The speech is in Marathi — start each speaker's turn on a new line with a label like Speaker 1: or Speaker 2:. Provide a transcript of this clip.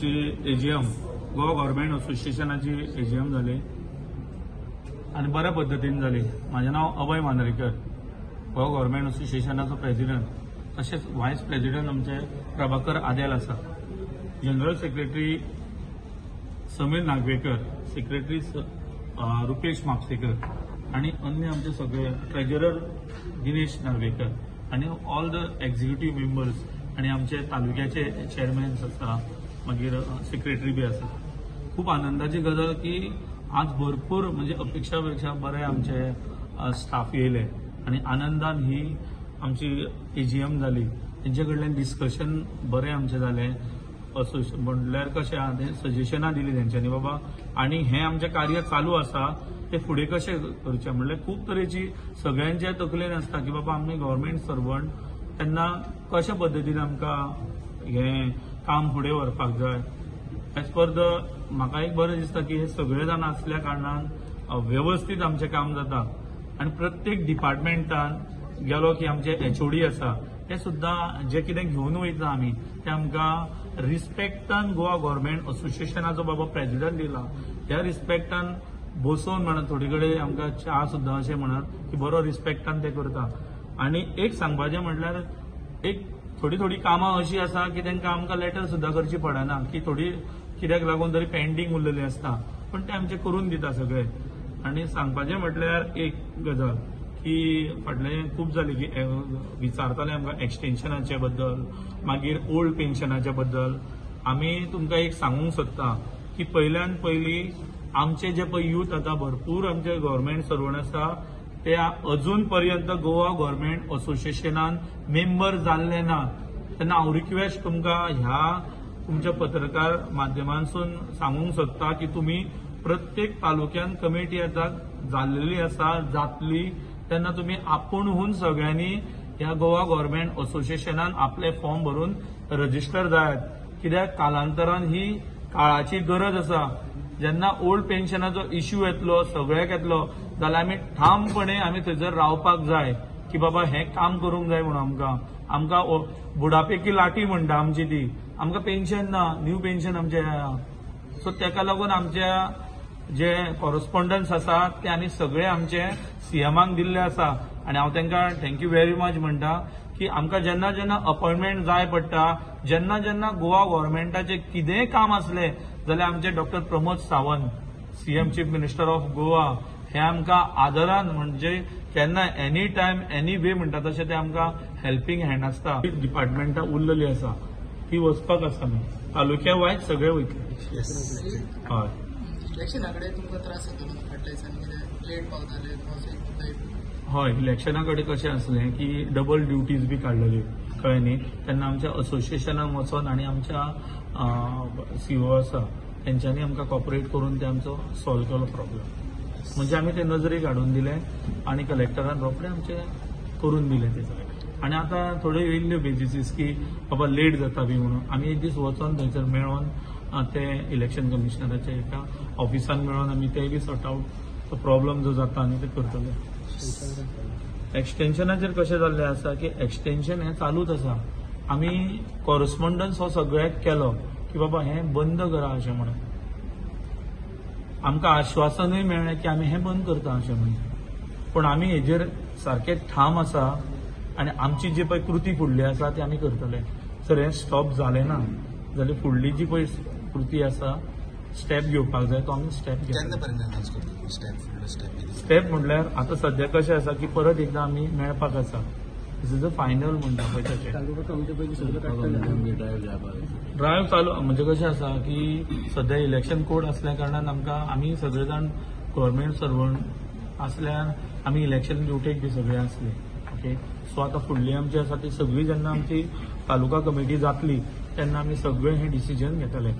Speaker 1: आमची एजीएम गोवा गव्हर्नमेंट असोसिएशनाची एजीएम जाली आणि बऱ्या पद्धतीन जाली। माझे नाव अभय मांद्रेकर, गोवा गव्हर्नमेंट असोसिएशनाचो प्रेसिडेंट। तशेंच व्हायस प्रेसिडेंट आमचे प्रभाकर आदेल आसा, general secretary Sameer Nagvekar, secretary Rupesh Mhapsekar आणि अन्य आमचे सगळे ट्रेजरर दिनेश नार्वेकर आणि ऑल द एक्झिक्युटिव्ह मेंबर्स आणि आमचे तालुक्याचे चेअरमॅन्स आसा, मागीर सेक्रेटरी बी आसा। खूप आनंदाची गजाल की आज भरपूर म्हणजे अपेक्षापेक्षा बरे आमचे स्टाफ येयले आणि आनंदान ही आमची एजीएम जाली। तेंचे कडल्यान डिस्कशन बरे आमचे जाले। म्हणल्यार कशें आहा ते सजेशनां दिली तेंच्यांनी, बाबा आनी हें आमचें कार्य चालू आसा ते फुडें कशें करचें। म्हणल्यार खूब तरेची सगळ्यांच्या तकलेन आसता की बाबा आमी गव्हर्नमेंट सर्वंट तेन्ना कशा पद्दतीन आमकां हें काम फुडें व्हरपाक जाय। एज पर द म्हाका एक बरें दिसता की हे सगळे जाण आसल्या कारणान व्यवस्थीत आमचें काम जाता आनी प्रत्येक डिपार्टमेंटान गेलो की आमचे एचओडी आसा ते सुद्दां जे कितें घेवन वयता आमी ते आमकां रिस्पेक्टान गोवा गव्हर्नमेंट असोसिएशनाचो बाबा प्रेसिडेंट दिला, त्या रिस्पेक्टान बसोवन म्हणत थोडी कडेन आमकां च्या सुद्दां अशें म्हणत की बरो रिस्पेक्टान ते करता। आनी एक सांगपाचें म्हटल्यार एक थोडी कामां अशी आसा की तांकां आमकां लेटर सुद्दां करची पडना, की थोडी कित्याक लागून तरी पेंडींग उरलेली आसता पण ते आमचे करून दिता सगळे। आनी सांगपाचें म्हटल्यार एक गजाल की फाटले खूब जाली की विचारताले आमकां एक्सटेन्शनाचे बद्दल, मागीर ओल्ड पेन्शनाच्या बद्दल। आमी तुमकां एक सांगूंक सोदता की पयल्यान पयली आमचे जे पळय यूथ आता भरपूर आमचे गव्हर्नमेंट सर्वंट आसा ते अजून पर्यंत गोवा गव्हर्नमेंट असोसिएशनान मेंबर जाल्ले ना। तेन्ना हांव रिक्वेस्ट तुमकां ह्या तुमच्या पत्रकार माध्यमांतसून सांगूंक सोदता की तुमी प्रत्येक तालुक्यान कमिटी आता जाल्लेली आसा, जातली तेन्ना तुमी आपुणहून सगळ्यांनी ह्या गोवा गव्हर्नमेंट असोसिएशनान आपले फॉर्म भरून रजिस्टर जायात। कित्याक कालांतरान ही काळाची गरज आसा। जेन्ना ओल्ड पेन्शनाचो इश्यू येतलो सगळ्याक येतलो जाल्यार ठामपणे आमी थंयसर रावपाक जाय की बाबा हें काम करूंक जाय म्हणून आमकां बुढापे की लाठी म्हणटा आमची ती, आमकां पेन्शन ना, न्यू पेन्शन आमचे सो तेका लागून आमच्या जे कॉरस्पॉन्डन्स आसा ते आनी सगळे आमचे सीएमाक दिल्ले आसा। आनी हांव तांकां थँक्यू व्हेरी मच म्हणटा की आमकां जेन्ना जेन्ना अपॉइंटमेंट जाय पडटा, जेन्ना जेन्ना गोवा गव्हर्नमेंटाचें कितेंय काम आसलें जाल्यार आमचे doctor Pramod Sawant, CM chief minister of Goa, हे आमकां आदरान म्हणजे केन्ना एनी टायम एनी वे म्हणटा तशें ते आमकां हेल्पिंग हँड आसता। डिपार्टमेंटां उरलेली आसा ती वचपाक आसा न्ही, तालुक्या वायज सगळे वयतले। हय,
Speaker 2: इलेक्शना कडेन तुमकां त्रास जाता फाटल्या दिसांनी कितें लेट पावताले?
Speaker 1: हय, इलेक्शना कडेन कशें आसलें की डबल ड्युटीज बी काडलेली कळ्ळें न्ही। तेन्ना आमच्या असोसिएशनान वचोन आनी आमच्या सीओ आसा तेंच्यांनी आमकां कॉपरेट करून ते आमचो सॉल्व केलो प्रॉब्लेम। म्हणजे आमी ते नजरेक हाडून दिले आनी कलेक्टरान रोखडे आमचे करून दिले ते सगळे। आनी आतां थोड्यो येयल्ल्यो बेजिसीस की बाबा लेट जाता बी म्हणून आमी एक दीस वचोन थंयसर मेळोन ते इलेक्शन कमिशनराच्या एका ऑफिसान मेळोन आमी ते बी सॉर्ट आउट तो प्रॉब्लेम जो जाता आनी ते करतले। एक्सटेन्शनाचेर कशें जाल्लें आसा की एक्सटेन्शन हें चालूच आसा। आमी कॉरस्पॉन्डन्स हो सगळ्याक केलो की बाबा हें बंद करा अशें म्हणून, आमकां आश्वासनूय मेळ्ळें की आमी हें बंद करता अशें म्हणून, पूण आमी हेजेर सारके ठाम आसा आनी आमची जी पळय कृती फुडली आसा ती आमी करतले। जर हें स्टॉप जालें ना जाल्यार फुडली जी पळय कृती आसा स्टेप घेवपाक जाय तो आमी स्टेप घेतले। स्टेप म्हटल्यार आतां सध्या कशें आसा की परत एकदां आमी मेळपाक आसा, दिस इज द फायनल म्हणटा पळय तशें ड्रायव्ह चालू। म्हणजे कशें आसा की सध्या इलेक्शन कोड असल्या कारणान आमकां आमी सगळे जाण गव्हर्नमेंट सर्वंट असल्यार आमी इलेक्शन ड्युटेक बी सगळे आसले। ओके, सो आतां फुडली आमची आसा ती सगळी जेन्ना आमची तालुका कमिटी जातली तेन्ना आमी सगळे हें डिसिजन घेतले।